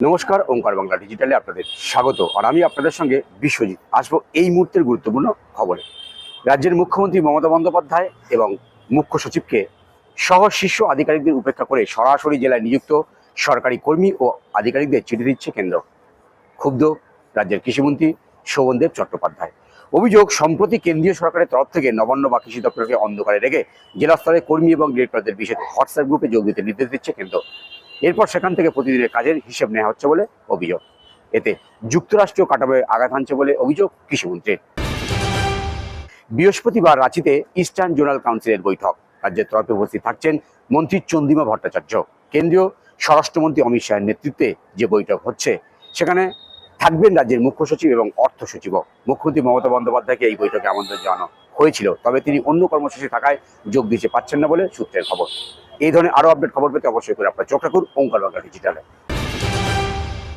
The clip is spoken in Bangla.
নমস্কার, ওঙ্কার বাংলা ডিজিটালে আপনাদের স্বাগত। আর আমি আপনাদের সঙ্গে বিশ্বজিৎ আসবো এই মুহূর্তের গুরুত্বপূর্ণ খবরে। রাজ্যের মুখ্যমন্ত্রী মমতা বন্দ্যোপাধ্যায় এবং মুখ্য সচিবকে সহ শীর্ষ আধিকারিকদের উপেক্ষা করে সরাসরি জেলায় নিযুক্ত সরকারি কর্মী ও আধিকারিকদের চিঠি দিচ্ছে কেন্দ্র। ক্ষুব্ধ রাজ্যের কৃষিমন্ত্রী শোভনদেব চট্টোপাধ্যায়। অভিযোগ, সম্প্রতি কেন্দ্রীয় সরকারের তরফ থেকে নবান্ন বা কৃষি দপ্তরকে অন্ধকারে রেখে জেলা স্তরে কর্মী এবং ডিরেক্টরদের বিশেষ হোয়াটসঅ্যাপ গ্রুপে যোগ দিতে নির্দেশ দিচ্ছে কেন্দ্র। এরপর সেখান থেকে প্রতিদিনের কাজের হিসেব নেওয়া হচ্ছে বলে অভিযোগ। এতে যুক্তরাষ্ট্রীয় কাঠামোয় আঘাত হানছে বলে অভিযোগ কৃষিমন্ত্রীর। বৃহস্পতিবার রাঁচিতে ইস্টার্ন জোনাল কাউন্সিলের বৈঠক। রাজ্যের তরফে উপস্থিত থাকছেন মন্ত্রী চন্দ্রিমা ভট্টাচার্য। কেন্দ্রীয় স্বরাষ্ট্রমন্ত্রী অমিত শাহের নেতৃত্বে যে বৈঠক হচ্ছে সেখানে থাকবেন রাজ্যের মুখ্য সচিব এবং অর্থ সচিবও। মুখ্যমন্ত্রী মমতা বন্দ্যোপাধ্যায়কে এই বৈঠকে আমন্ত্রণ জানানো হয়েছিল, তবে তিনি অন্য কর্মসূচি থাকায় যোগ দিতে পারছেন না বলে সূত্রের খবর। এই ধরনের আরও আপডেট খবর পেতে অবশ্যই করে আপনার চোখ রাখুন ওঙ্কার বাংলা ডিজিটালে।